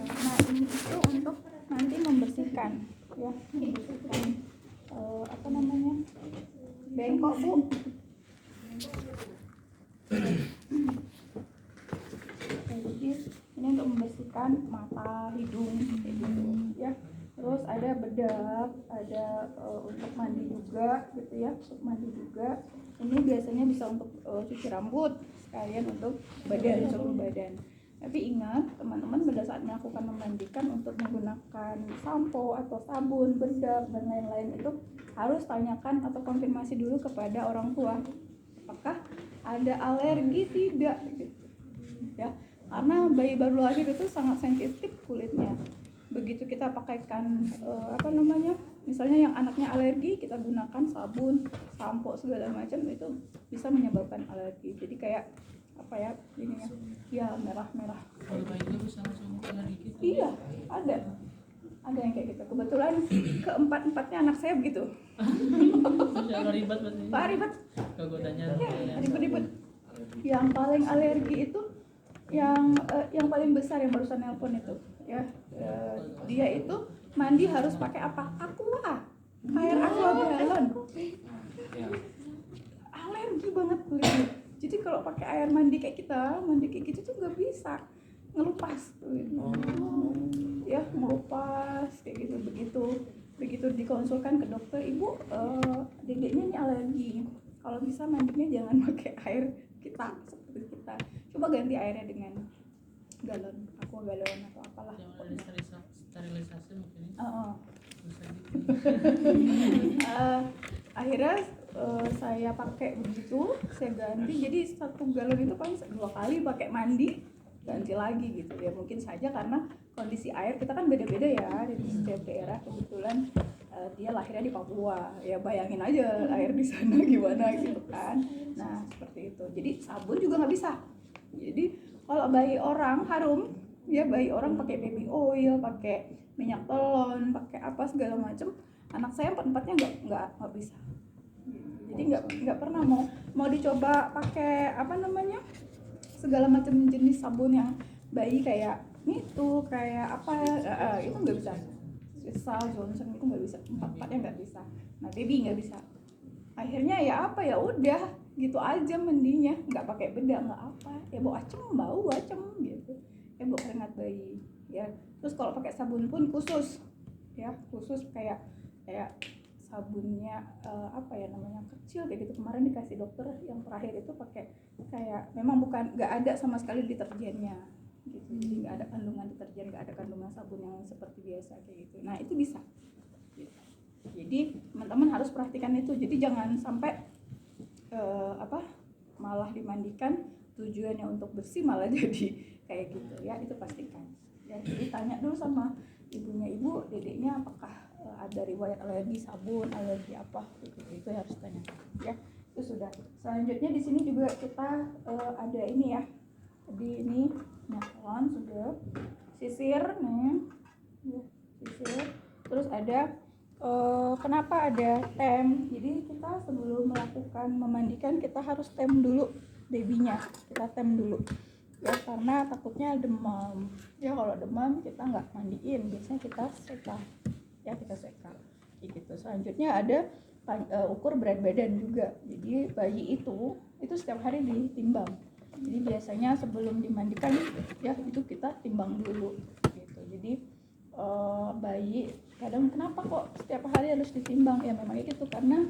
Nah ini itu untuk nanti membersihkan ya, membersihkan apa namanya, bengkok Bu. Jadi ini untuk membersihkan mata, hidung kayak gitu ya. Terus ada bedak, ada untuk mandi juga gitu ya, untuk mandi juga. Ini biasanya bisa untuk cuci rambut, sekalian untuk badan, seluruh badan. Tapi ingat teman-teman, pada saat melakukan memandikan untuk menggunakan sampo atau sabun, bedak dan lain-lain itu harus tanyakan atau konfirmasi dulu kepada orang tua apakah ada alergi tidak gitu ya, karena bayi baru lahir itu sangat sensitif kulitnya. Begitu kita pakaikan apa namanya, misalnya yang anaknya alergi, kita gunakan sabun, sampo segala macam itu bisa menyebabkan alergi. Jadi kayak apa ya, ini ya merah-merah. Kalau bayi itu bisa langsung alergi gitu? Iya, ada yang kayak gitu. Kebetulan keempat-empatnya anak saya begitu. Ribet berarti. Pak ribet. Kegodanya. Ya, ribet-ribet. Yang paling alergi itu yang paling besar yang barusan nelpon itu ya, dia itu mandi harus pakai apa? Aqua, air aqua galon. Alergi banget kulitnya. Jadi kalau pakai air mandi kayak kita, mandi kayak gitu tuh nggak bisa ngelupas ya, ngelupas kayak gitu. Begitu dikonsulkan ke dokter, ibu dedeknya ini alergi, kalau bisa mandinya jangan pakai air kita seperti kita, coba ganti airnya dengan galon, aqua galon atau apalah. Sterilisasi mungkin. Akhirnya saya pakai begitu, saya ganti. Jadi satu galon itu paling 2 kali pakai mandi, ganti lagi gitu ya. Mungkin saja karena kondisi air kita kan beda-beda ya di setiap daerah. Kebetulan dia lahirnya di Papua, ya bayangin aja air di sana gimana gitu kan. Nah seperti itu. Jadi sabun juga nggak bisa. Jadi kalau bayi orang harum ya, bayi orang pakai baby oil, pakai minyak telon, pakai apa segala macam. Anak saya empatnya nggak bisa. Jadi nggak pernah mau dicoba pakai apa namanya, segala macam jenis sabun yang bayi kayak itu kayak apa itu nggak bisa. Sal Johnson itu nggak bisa, empatnya nggak bisa. Nah baby nggak bisa. Akhirnya ya apa, ya udah gitu aja mandinya, nggak pakai bedak, nggak apa, ya bau acem gitu ya, bau keringat bayi ya. Terus kalau pakai sabun pun khusus ya, khusus kayak sabunnya apa ya namanya, kecil kayak gitu. Kemarin dikasih dokter yang terakhir itu pakai kayak, memang bukan, nggak ada sama sekali deterjennya gitu. Jadi nggak ada kandungan deterjen, nggak ada kandungan sabun yang seperti biasa kayak gitu. Nah itu bisa gitu. Jadi teman-teman harus perhatikan itu. Jadi jangan sampai malah dimandikan tujuannya untuk bersih malah jadi kayak gitu ya, itu pastikan ya. Jadi tanya dulu sama ibunya, ibu dedeknya apakah ada riwayat alergi sabun, alergi apa gitu, itu harus tanya ya. Itu sudah. Selanjutnya di sini juga kita ada ini ya, di ini nyakon sudah, sisir nih ya, sisir. Terus ada kenapa ada tem. Jadi kita sebelum melakukan memandikan kita harus tem dulu babynya, kita tem dulu ya, karena takutnya demam ya. Kalau demam kita nggak mandiin, biasanya kita seka ya, kita seka gitu. Selanjutnya ada ukur berat badan juga. Jadi bayi itu setiap hari ditimbang. Jadi biasanya sebelum dimandikan ya itu kita timbang dulu gitu. Jadi bayi kadang kenapa kok setiap hari harus ditimbang ya, memangnya gitu karena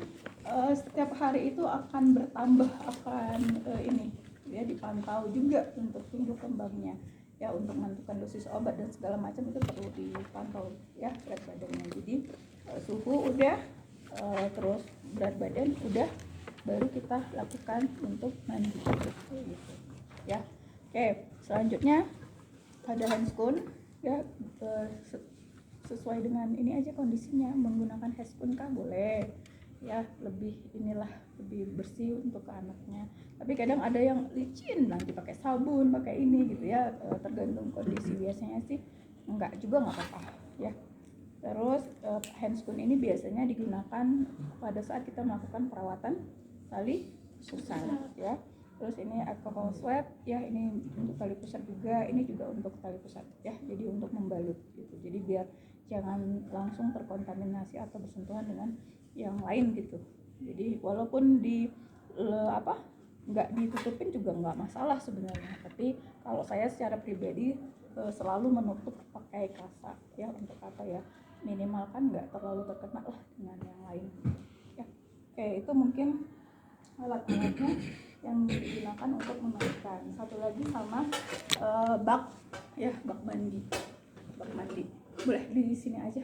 setiap hari itu akan bertambah, akan ini ya, dipantau juga untuk tumbuh kembangnya ya, untuk menentukan dosis obat dan segala macam itu perlu dipantau ya berat badannya. Jadi suhu udah, terus berat badan udah, baru kita lakukan untuk mandi gitu ya. Oke, selanjutnya ada handskun ya, sesuai dengan ini aja kondisinya. Menggunakan handskun kah boleh ya, lebih inilah, lebih bersih untuk anaknya. Tapi kadang ada yang licin, nanti pakai sabun, pakai ini gitu ya, tergantung kondisi. Biasanya sih enggak juga, nggak apa-apa ya. Terus handskun ini biasanya digunakan pada saat kita melakukan perawatan tali pusar ya. terus ini alcohol swab ya, ini untuk tali pusat juga, ini juga untuk tali pusat ya, jadi untuk membalut gitu, jadi biar jangan langsung terkontaminasi atau bersentuhan dengan yang lain gitu. Jadi walaupun nggak ditutupin juga nggak masalah sebenarnya, tapi kalau saya secara pribadi selalu menutup pakai kasa ya, untuk apa ya, minimal kan nggak terlalu terkena lah dengan yang lain ya. Oke, itu mungkin alat-alatnya yang digunakan untuk memandikan. Satu lagi sama bak ya, bak mandi. Boleh di sini aja.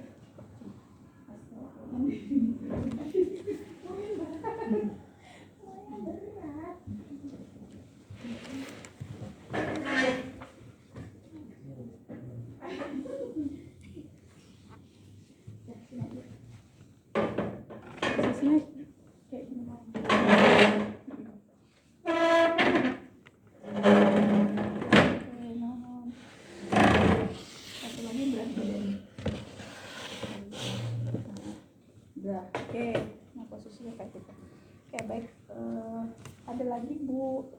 Sini kayak gini. Satu lagi berat badan. Udah, oke. Nah, posisinya kayak gitu. Oke, baik. Ada lagi Bu,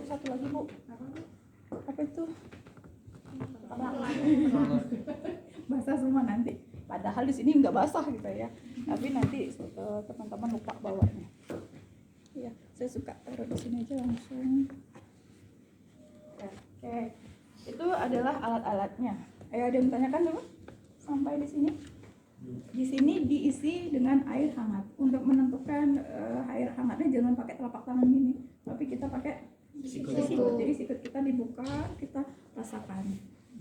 satu lagi Bu. Apa itu? Basah semua nanti. Padahal di sini nggak basah gitu ya. Tapi nanti teman-teman lupa bawanya. Ya, saya suka taruh di sini aja langsung. Oke. Itu adalah alat-alatnya. Ada yang tanyakan dulu? Sampai di sini? Di sini diisi dengan air hangat. Untuk menentukan air hangatnya jangan pakai telapak tangan gini, tapi kita pakai sikut. Jadi sikut kita dibuka, kita rasakan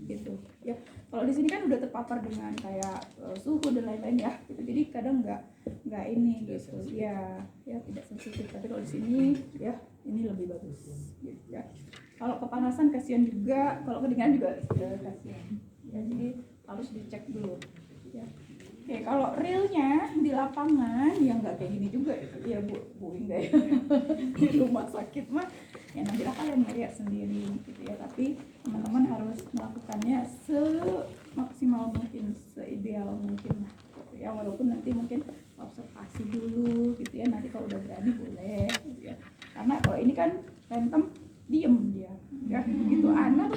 gitu ya. Kalau di sini kan udah terpapar dengan kayak suhu dan lain-lain ya gitu. Jadi kadang nggak ini gitu ya tidak sensitif. Tapi kalau di sini ya ini lebih bagus gitu ya. Kalau kepanasan kasihan juga, kalau kedinginan juga kasihan ya, jadi harus dicek dulu ya. Oke, kalau realnya di lapangan ya nggak kayak gini juga ya Bu enggak ya. Di rumah sakit mah ya nantilah kalian melihat sendiri gitu ya, tapi teman-teman harus melakukannya semaksimal mungkin, seideal mungkin lah gitu ya, walaupun nanti mungkin observasi dulu gitu ya, nanti kalau udah berani boleh gitu ya. Karena kalau ini kan random, diem dia ya, gitu anak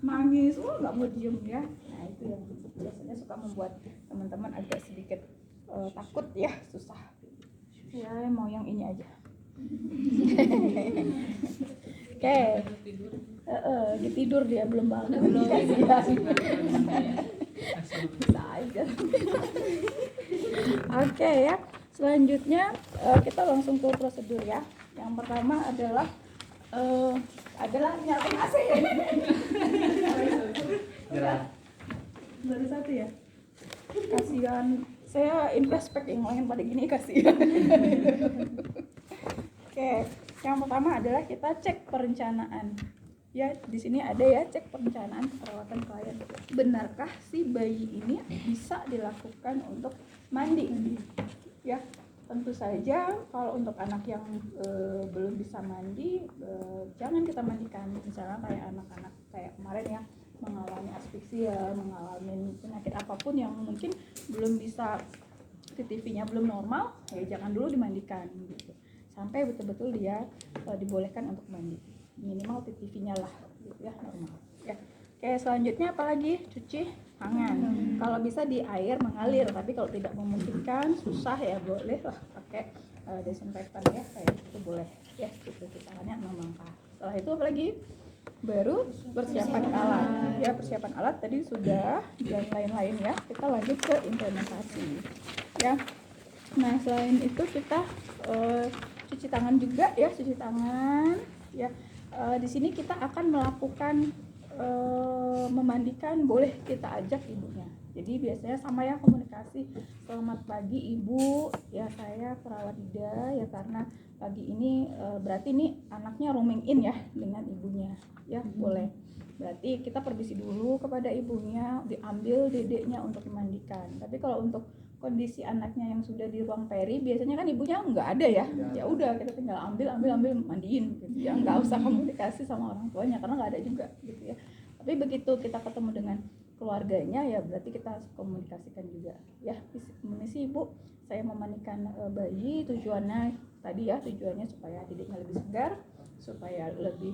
nangis nggak mau diem ya. Nah itu yang biasanya suka membuat teman-teman agak sedikit takut ya, susah ya, mau yang ini aja. Oke. Tidur dia belum bangun. Bisa aja. Oke ya. Selanjutnya kita langsung ke prosedur ya. Yang pertama adalah nyalain AC. Baru satu ya. Kasihan. Saya introspek yang lain pada gini, kasihan. Oke, yang pertama adalah kita cek perencanaan. Ya, di sini ada ya, cek perencanaan perawatan klien. Benarkah si bayi ini bisa dilakukan untuk mandi? Ya, tentu saja kalau untuk anak yang belum bisa mandi, jangan kita mandikan. Misalnya kayak anak-anak kayak kemarin ya, mengalami asfiksia, mengalami penyakit apapun yang mungkin belum bisa, TTV-nya belum normal, ya jangan dulu dimandikan gitu. Sampai betul-betul dia dibolehkan untuk mandi, minimal TTV-nya lah gitu ya, normal ya. Oke, selanjutnya apalagi? Cuci tangan. Kalau bisa di air mengalir, tapi kalau tidak memungkinkan, susah ya, boleh lah pakai desinfektan ya, kayak itu boleh ya, cuci tangannya 6 langkah. Setelah itu apalagi? Baru persiapan alat ya, persiapan alat tadi sudah dan lain-lain ya. Kita lanjut ke implementasi ya. Nah selain itu kita cuci tangan juga ya, cuci tangan ya. Di sini kita akan melakukan memandikan, boleh kita ajak ibunya. Jadi biasanya sama ya, komunikasi, selamat pagi ibu ya, saya perawat Ida ya, karena pagi ini berarti ini anaknya roaming in ya dengan ibunya ya, boleh. Berarti kita permisi dulu kepada ibunya, diambil dedeknya untuk dimandikan. Tapi kalau untuk kondisi anaknya yang sudah di ruang peri, biasanya kan ibunya nggak ada ya, ya udah kita tinggal ambil mandiin gitu ya, nggak usah komunikasi sama orang tuanya karena nggak ada juga gitu ya. Tapi begitu kita ketemu dengan keluarganya ya, berarti kita harus komunikasikan juga ya, permisi ibu, saya memandikan bayi, tujuannya tadi ya, tujuannya supaya dedeknya lebih segar supaya lebih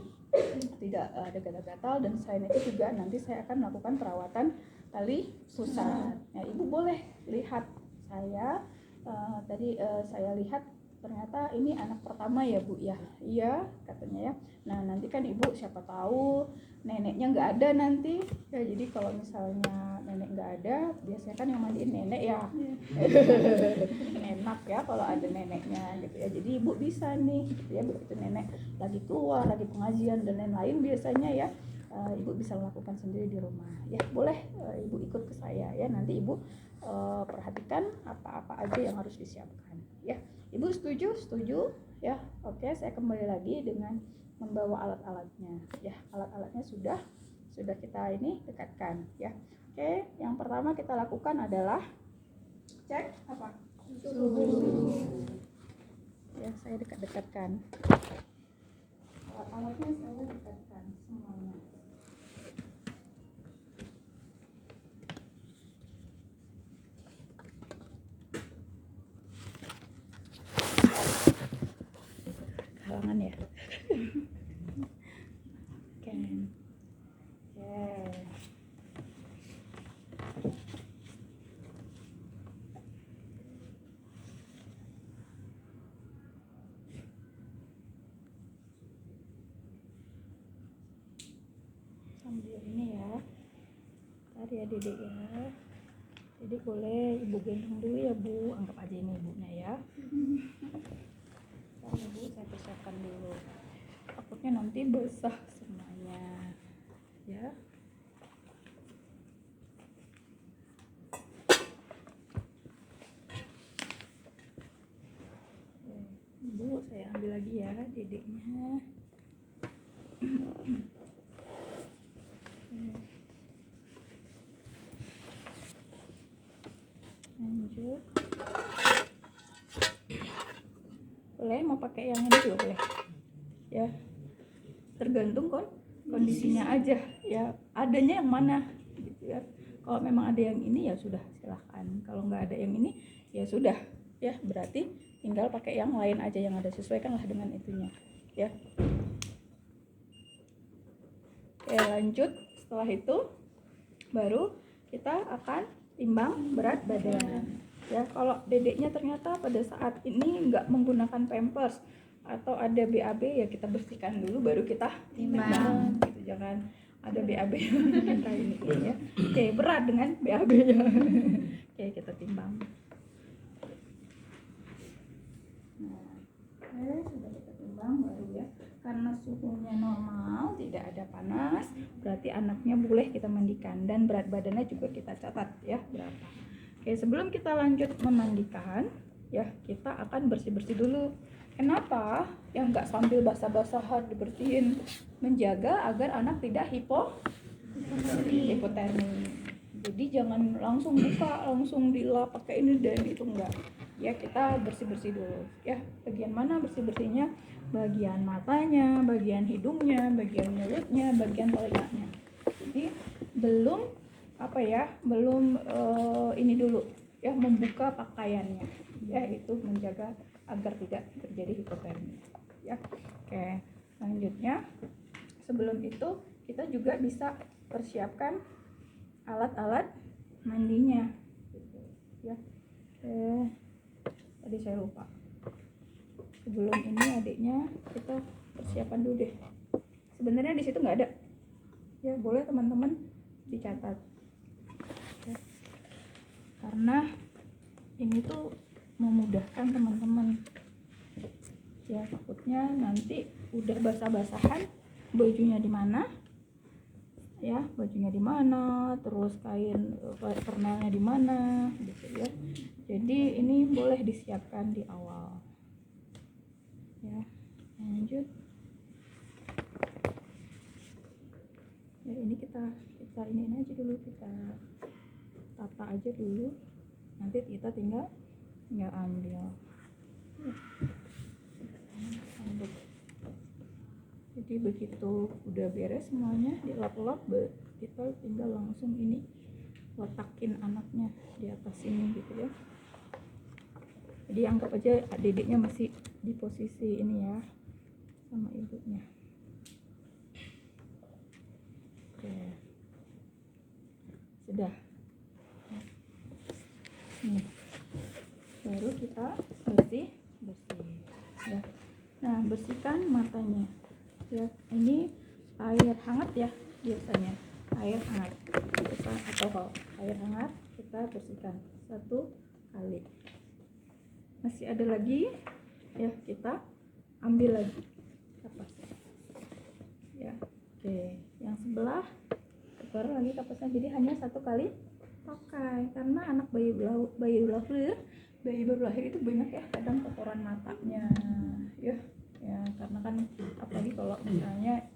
tidak ada gatal-gatal. Dan selain itu juga nanti saya akan melakukan perawatan tali pusat. Nah, ibu boleh lihat saya tadi saya lihat ternyata ini anak pertama ya Bu ya. Iya katanya ya. Nah nanti kan ibu siapa tahu neneknya nggak ada nanti ya, jadi kalau misalnya nenek nggak ada biasanya kan yang mandiin nenek ya. Enak ya kalau ada neneknya gitu ya, jadi ibu bisa nih gitu ya, begitu nenek lagi keluar lagi pengajian dan lain-lain biasanya ya, ibu bisa melakukan sendiri di rumah ya. Boleh ibu ikut ke saya ya, nanti ibu perhatikan apa-apa aja yang harus disiapkan ya. Ibu setuju ya. Oke, saya kembali lagi dengan membawa alat-alatnya ya. Alat-alatnya sudah kita ini dekatkan ya. Oke, yang pertama kita lakukan adalah cek apa? Suhu. Ya, saya dekatkan. Alat-alatnya saya dekatkan semuanya. Halangan ya. Oke. Sambil ini ya. Tadi ya Dedek ya. Dedek boleh ibu gendong dulu ya Bu. Anggap aja ini ibunya ya. Sekarang ibu saya persiapkan dulu. Takutnya nanti basah semuanya ya. Ibu saya ambil lagi ya dedeknya. Lanjut. Boleh mau pakai yang ini juga boleh ya, tergantung kondisinya aja ya, adanya yang mana gitu ya. Kalau memang ada yang ini ya sudah silahkan, kalau nggak ada yang ini ya sudah ya, berarti tinggal pakai yang lain aja yang ada, sesuaikanlah dengan itunya ya. Oke, lanjut. Setelah itu baru kita akan timbang berat badan ya. Kalau dedeknya ternyata pada saat ini nggak menggunakan pampers atau ada BAB ya kita bersihkan dulu baru kita timbang gitu, jangan ada BAB kita ini ya. Oke, berat dengan BAB nya. Oke, kita timbang. Nah, sudah kita timbang baru ya. Karena suhunya normal, tidak ada panas, berarti anaknya boleh kita mandikan, dan berat badannya juga kita catat ya berapa. Oke, sebelum kita lanjut memandikan ya, kita akan bersih-bersih dulu. Kenapa? Ya nggak sambil basah-basahan dibersihin, menjaga agar anak tidak hipotermi. Jadi jangan langsung buka, langsung dilap pakai ini dan itu, enggak. Ya, kita bersih-bersih dulu ya. Bagian mana bersih-bersihnya? Bagian matanya, bagian hidungnya, bagian mulutnya, bagian telinganya. Jadi belum ini dulu ya, membuka pakaiannya ya, itu menjaga agar tidak terjadi hipotermi ya. Oke, selanjutnya sebelum itu kita juga bisa persiapkan alat-alat mandinya ya. Oke, tadi saya lupa, sebelum ini adiknya kita persiapan dulu deh. Sebenarnya di situ nggak ada ya, boleh teman-teman dicatat ya. Karena ini tuh memudahkan teman-teman ya, takutnya nanti udah basah-basahan bajunya di mana ya, bajunya di mana, terus kain pernahnya di mana gitu ya. Jadi ini boleh disiapkan di awal ya. Lanjut ya, ini kita ini aja dulu, kita tata aja dulu, nanti kita tinggal ambil. Jadi begitu udah beres semuanya dilap-lap, kita tinggal langsung ini letakin anaknya di atas ini gitu ya. Jadi anggap aja dedeknya masih di posisi ini ya, sama ibunya. Oke, sudah. Nih, baru kita bersih ya. Nah, bersihkan matanya ya. Ini air hangat ya, biasanya air hangat atau kalau air hangat kita bersihkan 1 kali. Masih ada lagi ya, kita ambil lagi kapasnya ya. Oke, yang sebelah tukar lagi kapasnya, jadi hanya 1 kali pakai, karena anak bayi baru lahir itu banyak ya kadang kotoran matanya ya, karena kan apalagi kalau misalnya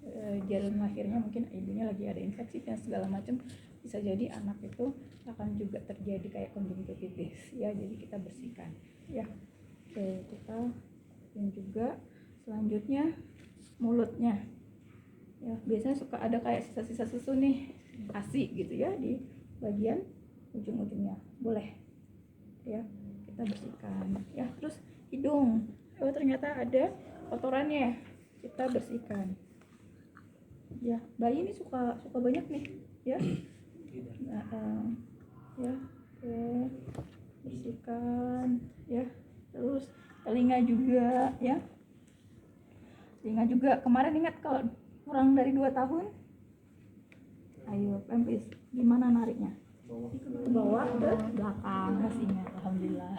jalan lahirnya mungkin ibunya lagi ada infeksi dan segala macam, bisa jadi anak itu akan juga terjadi kayak konjungtivitis ya, jadi kita bersihkan ya. Oke, kita dan juga selanjutnya mulutnya ya, biasanya suka ada kayak sisa-sisa susu nih, ASI gitu ya di bagian ujung-ujungnya, boleh ya kita bersihkan ya. Terus hidung, ternyata ada kotorannya, kita bersihkan ya. Bayi ini suka banyak nih ya. Nah, ya oke, bersihkan ya. Terus telinga juga ya, telinga juga. Kemarin ingat kalau kurang dari 2 tahun, ayo pempis, gimana nariknya? Ke bawah, ke belakang, mestinya. Alhamdulillah.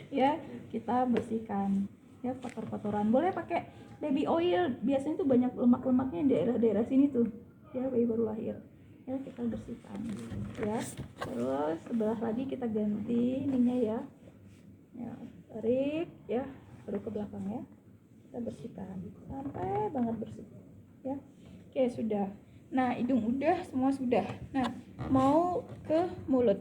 Ya, kita bersihkan ya kotor-kotoran. Boleh pakai baby oil, biasanya tuh banyak lemak-lemaknya di daerah-daerah sini tuh ya, bayi baru lahir ya, kita bersihkan ya. Terus sebelah lagi kita ganti ininya ya, tarik ya, baru ke belakang ya, kita bersihkan sampai banget bersih ya. Oke, sudah. Nah, hidung udah, semua sudah. Nah, mau ke mulut.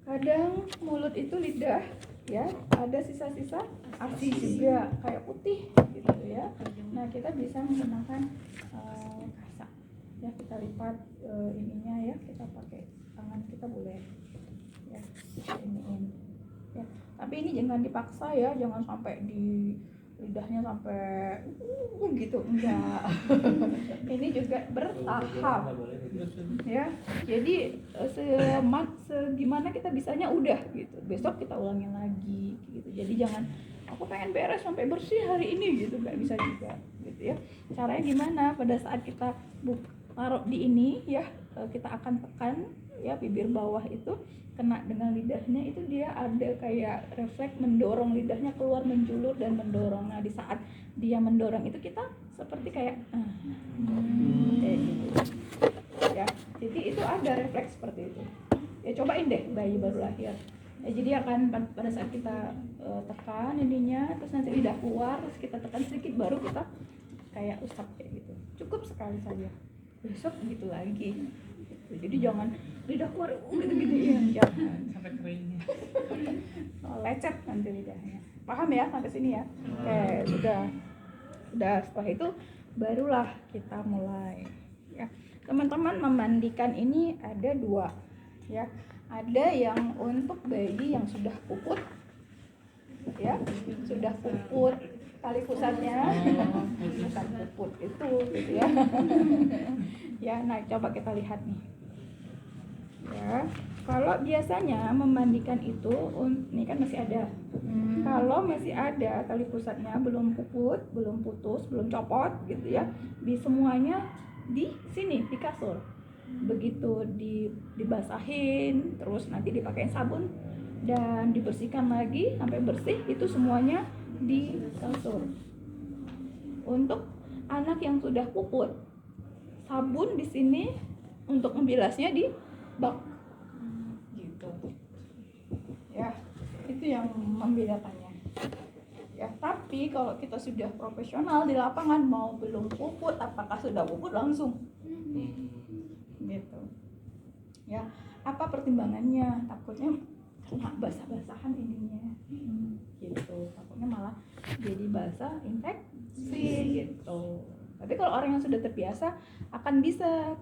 Kadang mulut itu lidah ya, ada sisa-sisa ASI juga kayak putih gitu ya. Nah, kita bisa menggunakan kasak ya, kita lipat ininya ya, kita pakai tangan kita boleh ya, kita iniin ya. Tapi ini jangan dipaksa ya, jangan sampai di lidahnya sampai gitu, enggak. Ini juga bertahap ya, jadi segimana kita bisanya udah gitu, besok kita ulangin lagi gitu. Jadi jangan aku pengen beres sampai bersih hari ini gitu, nggak bisa juga gitu ya. Caranya gimana? Pada saat kita taruh di ini ya, kita akan tekan ya, bibir bawah itu kena dengan lidahnya, itu dia ada kayak refleks mendorong lidahnya keluar, menjulur dan mendorong. Nah, di saat dia mendorong itu kita seperti kayak kayak gitu ya. Jadi itu ada refleks seperti itu ya, cobain deh bayi baru lahir ya. Jadi akan pada saat kita tekan ininya, terus nanti lidah keluar, terus kita tekan sedikit, baru kita kayak usap kayak gitu, cukup sekali saja. Besok gitu lagi gitu. Jadi jangan lidah keluar gitu-gitu ya, jangan sampai keringnya. lecet nanti lidahnya. Paham ya sampai sini ya? Oke, sudah. Setelah itu barulah kita mulai ya. Teman-teman, memandikan ini ada 2 ya. Ada yang untuk bayi yang sudah puput ya, sudah puput tali pusatnya, bukan puput itu gitu ya. Ya, nah coba kita lihat nih ya. Kalau biasanya memandikan itu, ini kan masih ada. Kalau masih ada tali pusatnya, belum puput, belum putus, belum copot gitu ya, di semuanya di sini di kasur. Begitu dibasahin, terus nanti dipakai sabun dan dibersihkan lagi sampai bersih, itu semuanya di kasur. Untuk anak yang sudah puput, sabun di sini, untuk membilasnya di bak gitu ya. Itu yang membedakannya ya. Tapi kalau kita sudah profesional di lapangan, mau belum puput apakah sudah puput langsung gitu ya. Apa pertimbangannya? Takutnya kena basah-basahan ininya gitu, takutnya malah jadi basah, infeksi gitu. Tapi kalau orang yang sudah terbiasa akan bisa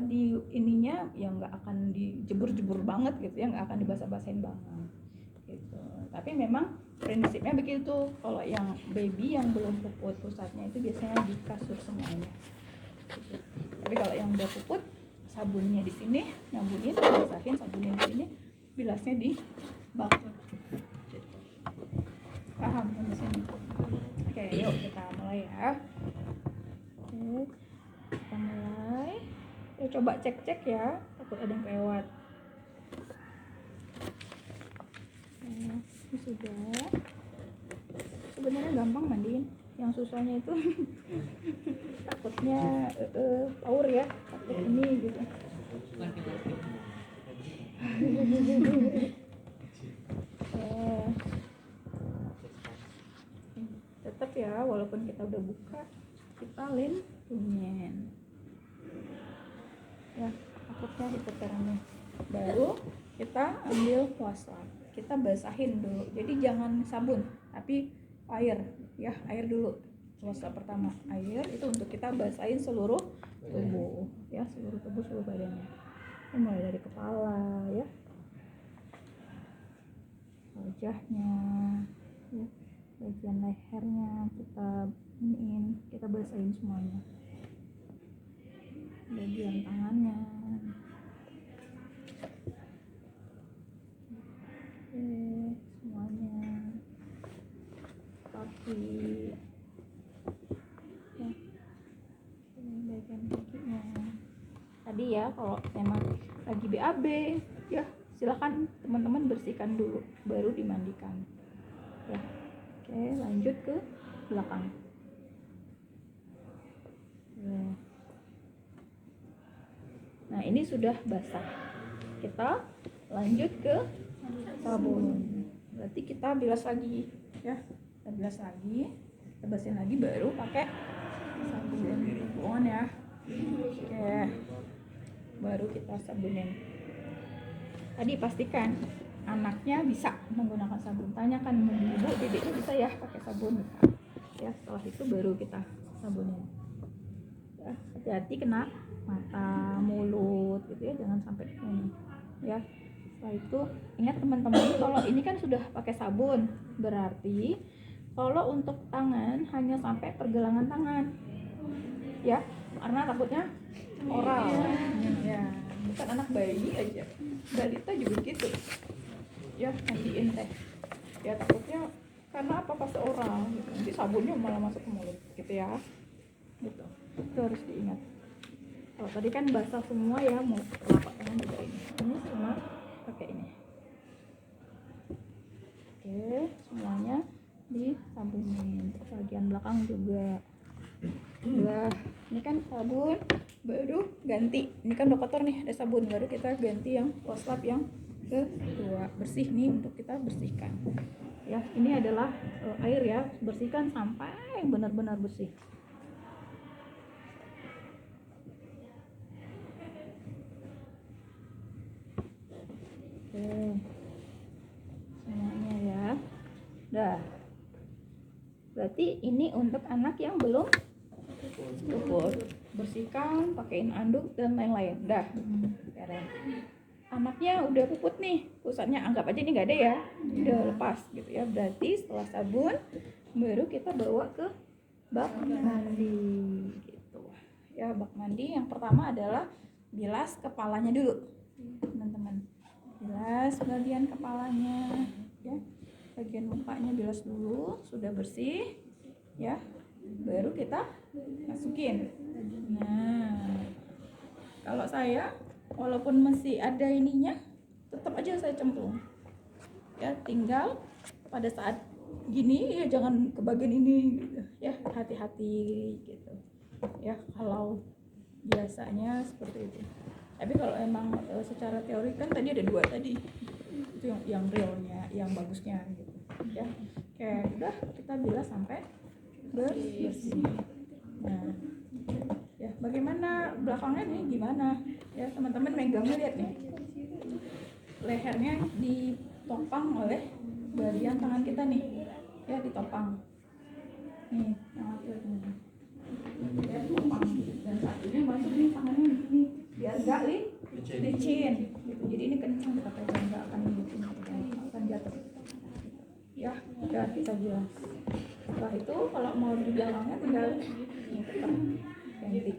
di ininya ya, nggak akan dijebur-jebur banget gitu ya, nggak akan dibasah-basahin banget gitu. Tapi memang prinsipnya begitu. Kalau yang baby yang belum puput, pusatnya itu biasanya di kasur semuanya gitu. Tapi kalau yang udah puput, sabunnya di sini, nyambungin, basahin, sabunnya di sini, bilasnya di bak gitu. Paham di sini? Oke, yuk kita mulai ya. Oke, kita mulai. Ya, coba cek ya, takut ada yang kelewat. Nah, ini sudah. Sebenarnya gampang mandiin. Yang susahnya itu takutnya power ya, takut ini gitu. Laki-laki. Tetap ya, walaupun kita udah buka, kita lindungin ya, takutnya hipotermia. Baru kita ambil wastafel, kita basahin dulu. Jadi jangan sabun, tapi air ya, air dulu. Wastafel pertama air, itu untuk kita basahin seluruh tubuh ya, seluruh tubuh, seluruh badannya. Mulai dari kepala ya, wajahnya ya, bagian lehernya kita basahin semuanya, bagian tangannya. Oke, semuanya, kaki ya, bagian kakinya. Tadi ya, kalau memang lagi BAB ya, silakan teman-teman bersihkan dulu baru dimandikan ya. Oke, lanjut ke belakang. Nah, ini sudah basah, kita lanjut ke sabun. Berarti kita bilas lagi ya, kita bilas lagi, kita basihin lagi, baru pakai sabun ya. Oke, baru kita sabunin. Tadi pastikan anaknya bisa menggunakan sabun. Tanyakan ibu, dedeknya bisa ya pakai sabun ya. Setelah itu baru kita sabunin ya. Hati-hati kena mata, mulut gitu ya, jangan sampai ini ya. Setelah itu ingat teman-teman, kalau ini kan sudah pakai sabun, berarti kalau untuk tangan hanya sampai pergelangan tangan ya, karena takutnya oral ya, bukan anak bayi aja, balita juga gitu ya, mandiin teh ya, takutnya karena apa, pas oral gitu, nanti sabunnya malah masuk ke mulut gitu ya, gitu. Itu harus diingat. Kalau tadi kan basah semua ya, mau telapak tangan juga ini cuma pakai ini. Oke, semuanya disabunin, bagian belakang juga. Nah, ini kan sabun, baru ganti. Ini kan udah kotor nih, ada sabun, baru kita ganti yang wastafel yang kedua, bersih nih, untuk kita bersihkan. Ya, ini adalah air ya, bersihkan sampai benar-benar bersih. Oke, semuanya ya. Dah. Berarti ini untuk anak yang belum puput, bersihkan, pakein anduk dan lain-lain. Dah. Anaknya udah puput nih, pusatnya anggap aja ini nggak ada ya, udah lepas gitu ya. Berarti setelah sabun baru kita bawa ke bak mandi gitu ya. Bak mandi yang pertama adalah bilas kepalanya dulu teman-teman, bilas bagian kepalanya ya, bagian mukanya bilas dulu, sudah bersih ya, baru kita masukin. Nah, kalau saya walaupun masih ada ininya, tetap aja saya cemplung ya, tinggal pada saat gini ya jangan ke bagian ini gitu ya, hati-hati gitu ya kalau biasanya seperti itu. Tapi kalau emang secara teori kan tadi ada dua tadi, itu yang realnya, yang bagusnya gitu ya. Kayak udah kita bilas sampai bersih. Nah ya, bagaimana belakangnya nih, gimana ya teman-teman, megangnya lihat nih, lehernya ditopang oleh bagian tangan kita nih ya, ditopang nih, yang akhirnya ya, topang, dan satunya masuk nih tangannya di sini biar gak licin gitu. Jadi ini kencang, kita pegang, gak akan licin, akan jatuh. Ya udah kita bilas. Setelah itu kalau mau di belakangnya tinggal ini tetap ganti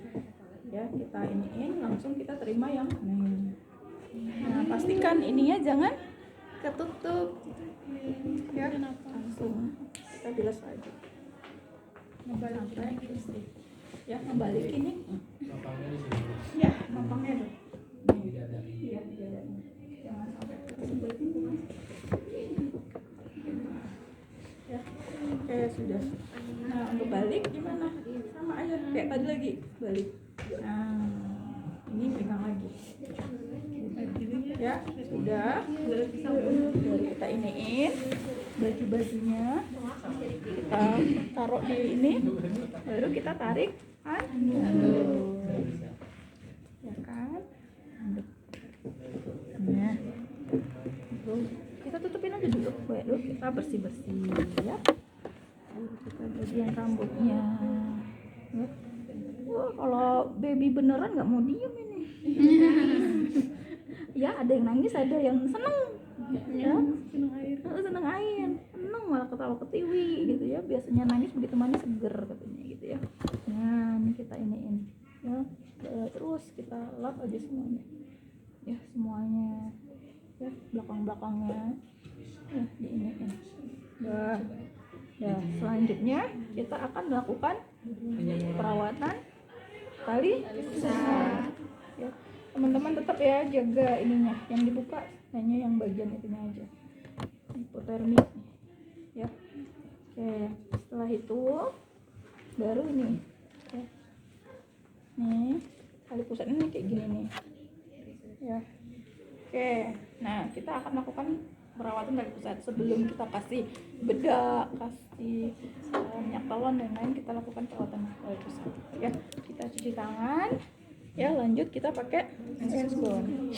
ya, kita iniin langsung kita terima yang ini. Nah pastikan ininya jangan ketutup ya, langsung kita bilas lagi sampai bersih ya. Ngebalikin nih Lapangnya di sini. ya, nampaknya tuh Tidak ada. iya jangan sampai ketutup ya. Oke sudah. Nah untuk balik gimana, sama aja kayak tadi lagi balik. Nah ini pegang lagi ya, sudah. Baru kita iniin baju-bajunya, kita taruh di ini, baru kita tarik ya kan, nah terus kita tutupin aja dulu, baru kita bersih-bersih ya. Baru kita bagian rambutnya ya. Wah kalau baby beneran nggak mau diem ini. Ya ada yang nangis, ada yang seneng ya, seneng air, seneng malah ketawa ketiwi gitu ya. Biasanya nangis begitu mandi seger katanya gitu ya. Nah ini kita iniin ya, terus kita lap aja semuanya ya, semuanya ya, belakangnya ya diiniin. Nah selanjutnya kita akan melakukan perawatan tali pusar ya. Teman-teman tetap ya jaga ininya, yang dibuka hanya yang bagian itunya aja, hipotermik ya. Oke setelah itu baru ini ya. Nih tali pusar ini kayak gini nih ya. Oke nah kita akan melakukan perawatan tali pusar sebelum kita kasih bedak, kasih minyak telon dan lain, kita lakukan perawatan tali pusar ya. Kita cuci tangan ya, lanjut kita pakai hand bone.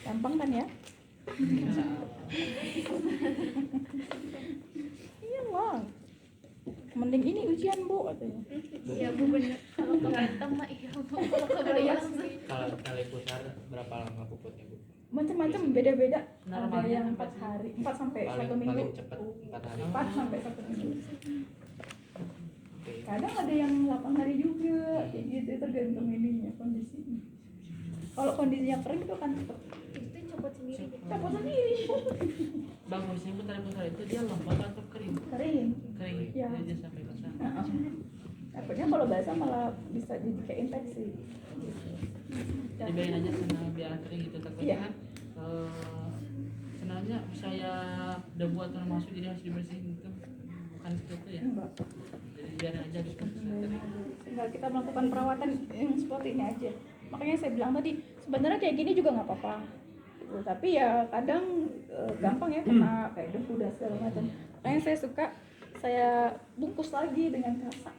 Gampang kan ya? Iya lah, mending ini ujian Bu katanya. Iya Bu bener. Kalau kebentem mah iya Bu. Kalau kebayang Kalau tali pusar berapa lama puputnya, Bu? Macam-macam, beda-beda. Ada Normalnya yang 4 apa sih? hari, 4 sampai 1 Paling minggu. cepat 4 hari. 4 sampai 1 minggu. Oke. Kadang ada yang 8 hari juga, kayak gitu, tergantung ininya, kondisinya. Kalau kondisinya kering itu kan cepet itu copot sendiri gitu. copot sendiri. Bagusnya Bu tali pusar itu dia lembab atau kering? Kering. Kering. Iya. Dia sampai basah. Nah, takutnya kalau basah malah bisa jadi kayak infeksi. Dibiarin aja sana biar kering gitu, takutnya Iya. kan sebenarnya saya debu atau masuk jadi harus dibersihin gitu, bukan seperti itu ya. Enggak. Jadi biarin aja gitu kering. Tinggal kita melakukan perawatan yang seperti ini aja. Makanya saya bilang tadi sebenarnya kayak gini juga nggak apa-apa. Gitu. Tapi ya kadang gampang ya kena kayak debu dan segala macam. Makanya saya suka saya bungkus lagi dengan kasa.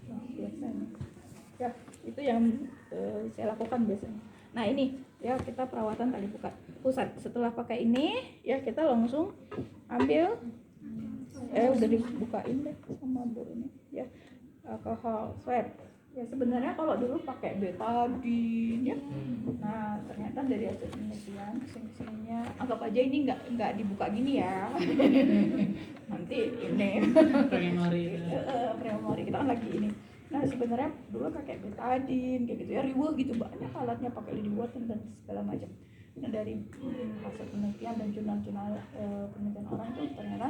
Nah, biasanya. Ya itu yang saya lakukan biasanya. Nah ini ya kita perawatan tali pusat. Setelah pakai ini ya kita langsung ambil udah dibukain deh sama Bu ini ya, alkohol swab ya. Sebenarnya kalau dulu pakai betadine ya, nah ternyata dari hasil penelitian kesini-kesininya anggap aja ini nggak dibuka gini ya. Nanti ini Memori memori kita kan lagi ini. Nah sebenarnya dulu pakai betadine kayak gitu ya, riweuh gitu, banyak alatnya, pakai lidi water dan segala macam. Nah dari hasil penelitian dan jurnal-jurnal penelitian orang tuh ternyata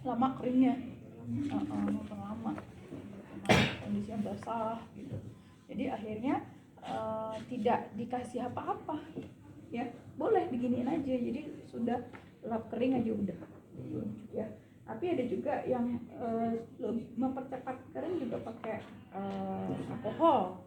lama keringnya, makin lama kondisinya basah gitu. Jadi akhirnya tidak dikasih apa-apa ya, boleh diginiin aja, jadi sudah lap kering aja udah ya. Tapi ada juga yang mempercepat kering juga pakai alkohol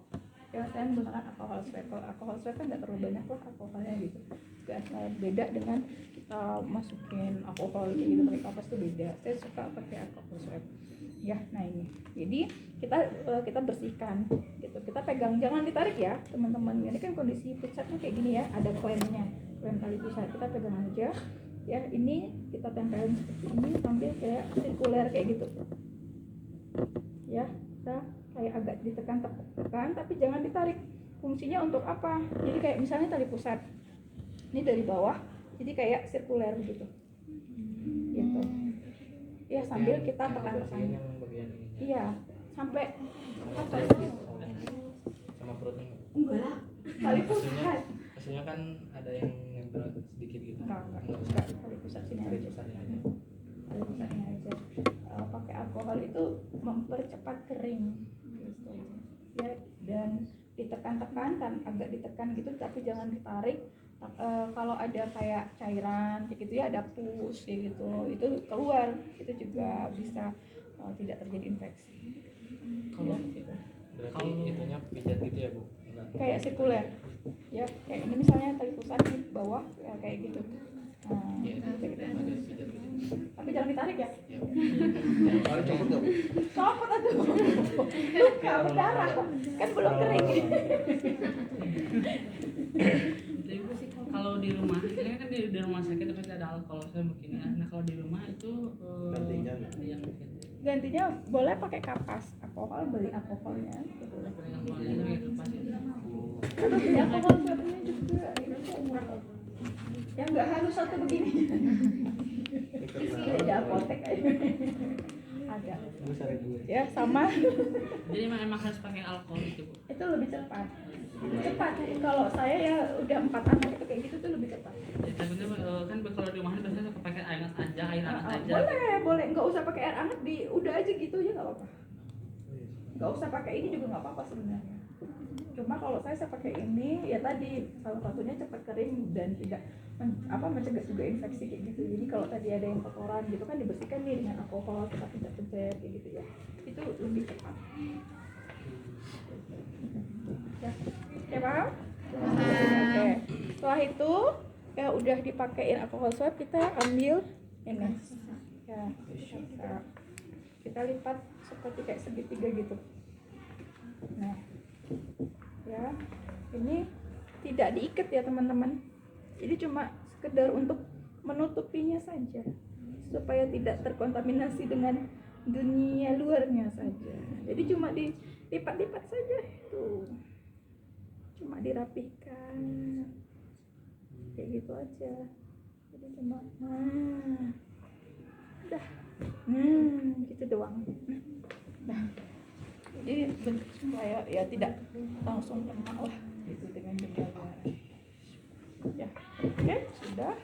ya. Saya menggunakan alkohol swab. Kalau alkohol swab kan nggak terlalu banyak lah alkoholnya gitu, nggak beda dengan kita masukin alkohol kayak gitu pakai kapas tuh beda. Saya suka pakai alkohol swab ya. Nah ini jadi kita bersihkan gitu, kita pegang, jangan ditarik ya teman-teman. Ini kan kondisi pusatnya kayak gini ya, ada klemnya, klem tali pusat, kita pegang aja ya. Ini kita tempelin seperti ini sambil kayak sirkuler kayak gitu ya. Kita kayak agak ditekan tapi jangan ditarik. Fungsinya untuk apa? Jadi kayak misalnya tali pusat ini dari bawah, jadi kayak sirkuler gitu ya, sambil kita tekan-tekan. yang bagian ini Iya, sampai apa sama perutnya. enggak lah, tali pusat Maksudnya kan ada yang nempel sedikit gitu. enggak, tali pusat sini Dari aja, pusatnya aja. tali pusatnya aja. Pakai alkohol itu mempercepat kering gitu ya, dan ditekan-tekan kan, agak ditekan gitu tapi jangan ditarik. Kalau ada kayak cairan kayak gitu ya, ada pus kayak gitu, itu keluar, itu juga bisa tidak terjadi infeksi. Kalau Berarti itunya pijat gitu ya, Bu? Enggak. Kayak sirkuler ya, kayak ini misalnya tali pusat di bawah ya, kayak gitu. Iya, Kayak gitu. ada pijat gitu. Tapi jangan ditarik ya, Ya. Kalau copot dong. copot aja luka berdarah kan belum kering. Jadi kalau di rumah, ini kan di rumah sakit tapi ada alkohol saya mungkin ya. Nah kalau di rumah itu Gantinya. yang Gantinya boleh pakai kapas alkohol, beli alkoholnya gitu. Ada alkohol swabnya juga, ini kok murah. Yang nggak harus satu begini. Di apotek aja. Ada. Besar dulu. Ya sama. Jadi emang harus pakai alkohol itu, Bu. Itu lebih cepat. Cepat. Kalau saya ya udah 4 anak itu kayak gitu tuh lebih cepat. Ya, takutnya kan kalau di rumah biasanya suka pakai air hangat aja. Boleh, nggak usah pakai air hangat, udah aja gitu aja nggak apa-apa. Nggak usah pakai ini juga nggak apa-apa sebenarnya. Cuma kalau saya pakai ini ya tadi salah satunya cepat kering dan tidak mencegah juga infeksi kayak gitu. Jadi kalau tadi ada yang kotoran gitu kan dibersihkan nih dengan alkohol, kita pencet-pencet kayak gitu ya. Itu lebih cepat. Ya paham? Oke. Setelah itu ya udah dipakein alkohol swab, kita ambil ini ya, kita lipat seperti kayak segitiga gitu. Nah ya, ini tidak diikat ya teman-teman, jadi cuma sekedar untuk menutupinya saja supaya tidak terkontaminasi dengan dunia luarnya saja. Jadi cuma dilipat-lipat saja, tuh cuma dirapikan kayak gitu aja. Jadi cuma udah gitu doang. Nah, jadi supaya ya tidak langsung kena lah gitu dengan dunia luar. Ya, oke, sudah.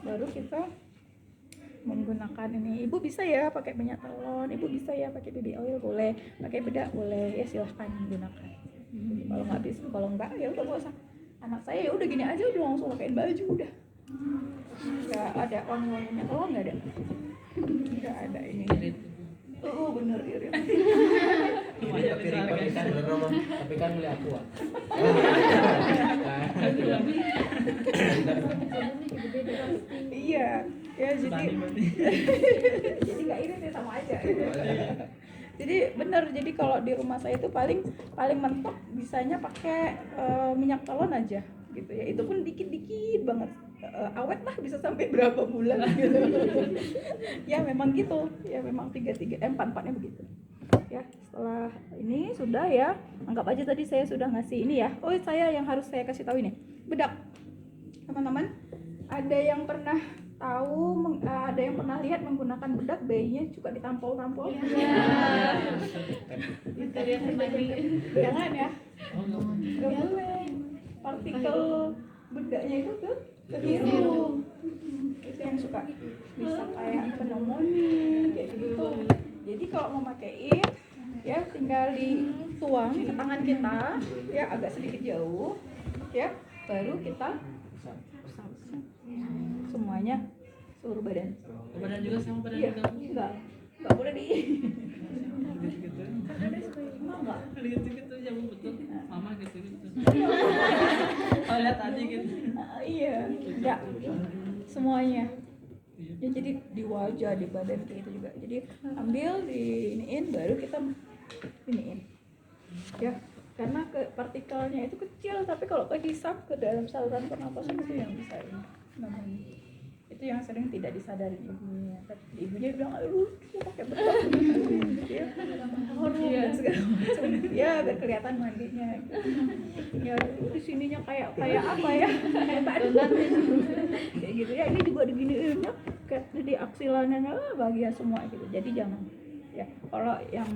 Baru kita menggunakan ini. Ibu bisa ya pakai minyak telon, ibu bisa ya pakai baby oil, boleh, pakai bedak boleh, ya silahkan gunakan. Kalau nggak bisa, kalau nggak ya udah nggak usah. Anak saya ya udah gini aja, udah langsung pakein baju udah. Nggak ada wangi minyak telon, nggak ada. Nggak ada ini. Oh bener irit. Tapi kan beli aqua. Iya, ya jadi jadi nggak irit ya, sama aja. Jadi bener, jadi kalau di rumah saya itu paling mentok bisanya pakai minyak telon aja gitu ya. Itu pun dikit-dikit banget, awet lah, bisa sampai berapa bulan gitu. Ya memang gitu, ya memang 4-4-nya begitu. Ya setelah ini sudah ya, anggap aja tadi saya sudah ngasih ini ya. Oh saya yang harus saya kasih tahu ini bedak, teman-teman. Ada yang pernah tahu, ada yang pernah lihat menggunakan bedak bayinya juga ditampol-tampol? Iya. Itu dia mandi. Jangan ya, nggak boleh. Partikel bedaknya itu tuh kehirup. Itu yang suka bisa kayak pneumonia kayak gitu. Jadi kalau mau pakein ya tinggal dituang ke tangan kita ya, agak sedikit jauh ya, baru kita semuanya seluruh badan. Badan juga sama badan Iya, juga. enggak boleh di Gitu-gitu. enggak. Gitu-gitu ya, Bu, betul. Mama gitu-gitu. Oh, lihat tadi gitu. Iya, enggak. Semuanya. Ya jadi di wajah, di badan kayak gitu juga. Jadi ambil diiniin, baru kita iniin. Ya, karena partikelnya itu kecil, tapi kalau kehisap ke dalam saluran pernapasan itu yang bisa ini namanya. Itu yang sering tidak disadari ibunya. Tapi ibunya bilang, aduh pakai berat gitu ya. Iya segala macam. Ya biar kelihatan mandinya. Gitu. Ya di sininya kayak apa ya? Kayak donat kayak gitu ya. Ini juga diginiinnya kayak di aksilannya bahagia semua gitu. Jadi jangan ya kalau yang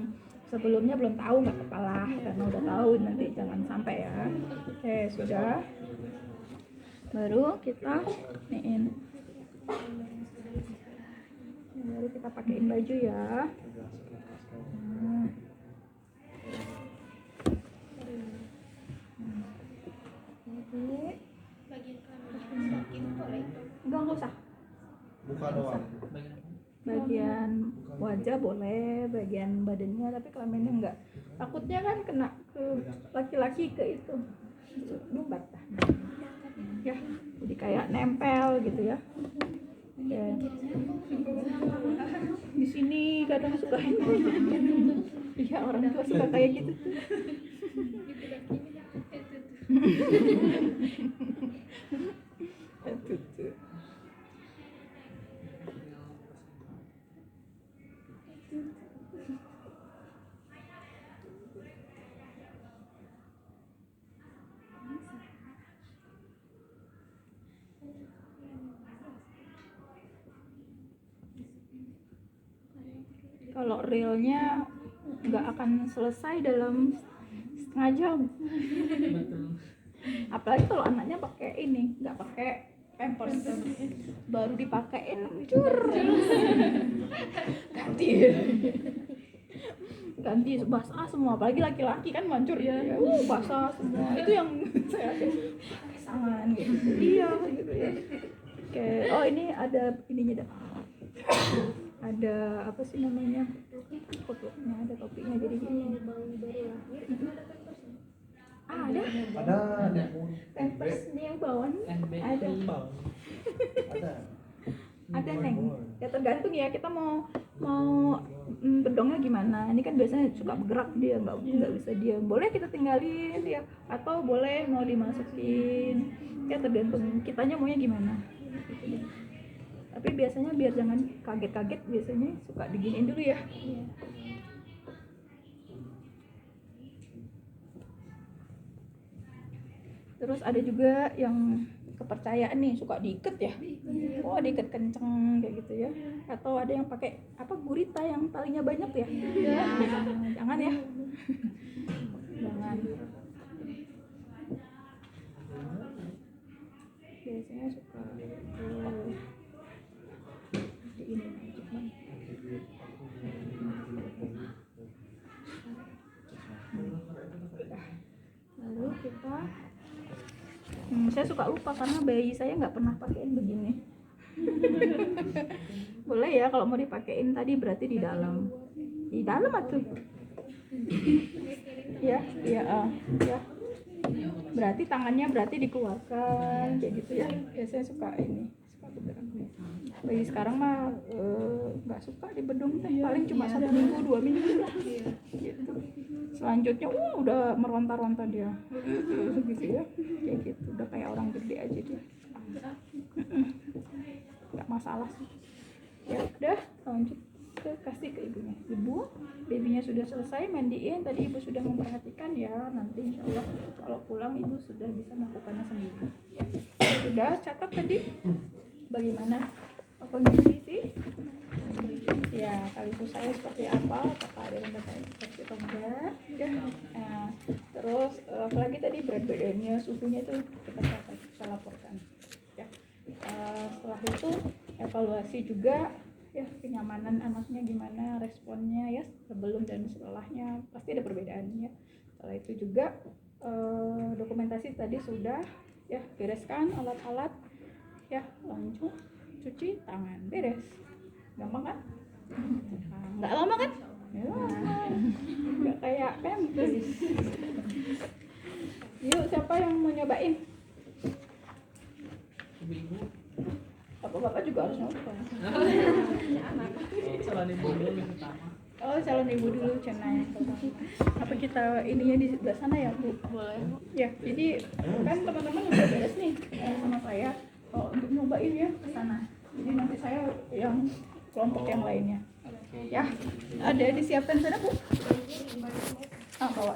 sebelumnya belum tahu nggak kepala, karena udah tahu nanti jangan sampai ya. Oke sudah. Baru kita iniin. Baru kita pakein baju ya. Jadi Bagian kelamin sakit boleh. enggak usah. Buka doang. Bagian apa? Bagian wajah boleh, bagian badannya, tapi kelaminnya enggak. Takutnya kan kena ke laki-laki ke itu lumbat ya, jadi kayak nempel gitu ya. Ya. Di sini kadang suka iya orang tua suka kayak gitu. Kalau realnya nggak akan selesai dalam setengah jam. Betul. Apalagi kalau anaknya pakai ini, nggak pakai pampers, baru dipakein cur ganti basah semua, apalagi laki-laki kan mancur ya, basah semua. Itu yang saya pasangan gitu. Iya gitu ya. Oke, oh ini ada ininya dah. Ada apa sih namanya, fotonya, ada topinya, jadi gini. Ada pampers nih yang bawah nih, ada Ada. neng. Ya tergantung ya kita mau bedongnya gimana. Ini kan biasanya suka bergerak dia, nggak bisa diam. Boleh kita tinggalin ya, atau boleh mau dimasukin. Ya tergantung kitanya maunya gimana. Tapi biasanya biar jangan kaget-kaget, biasanya suka diginiin dulu ya. Terus ada juga yang kepercayaan nih, suka diikat ya. Oh diikat kenceng kayak gitu ya. Atau ada yang pakai apa, gurita yang talinya banyak ya. Jangan ya. Jangan. Biasanya suka ini cuman. Lalu kita saya suka lupa karena bayi saya nggak pernah pakein begini. Boleh ya kalau mau dipakein, tadi berarti di dalam atuh ya ya ya, berarti tangannya berarti dikeluarkan kayak gitu ya. Biasanya suka ini, suka beneran. Bayi sekarang mah nggak suka di bedung teh, paling cuma 1 minggu 2 minggu lah gitu. Selanjutnya udah meronta-ronta dia gitu ya, kayak gitu, udah kayak orang gede aja dia. Nggak masalah sih ya. Udah lanjut ke kasih ke ibunya. Ibu, babynya sudah selesai mandiin, tadi ibu sudah memperhatikan ya. Nanti insya Allah kalau pulang ibu sudah bisa melakukannya sendiri ya. Sudah catat tadi bagaimana kondisi sih ya, kaligus saya seperti apa, apakah ada yang bertanya seperti atau enggak ya. Nah, terus apalagi tadi berat badannya, suhunya itu kita catat, kita laporkan ya. Setelah itu evaluasi juga ya, kenyamanan anaknya gimana, responnya ya, sebelum dan setelahnya pasti ada perbedaannya. Setelah itu juga dokumentasi tadi sudah ya, bereskan alat-alat ya, lanjut cuci tangan, beres. Gampang kan? Nggak lama kan? Ya, nggak kayak pampers. Yuk, siapa yang mau nyobain? Ibu-ibu. Bapak-bapak juga harus nyoba. Calon ibu dulu pertama. Oh, calon ibu dulu, cenah. Apa kita ininya di sebelah sana ya, Bu? Boleh. Ya, jadi kan teman-teman udah beres nih sama saya. Oh, untuk nyobain ya ke sana. Jadi nanti saya yang kelompok yang lainnya. Oke. Ya, ada disiapkan sana Bu. Bawa.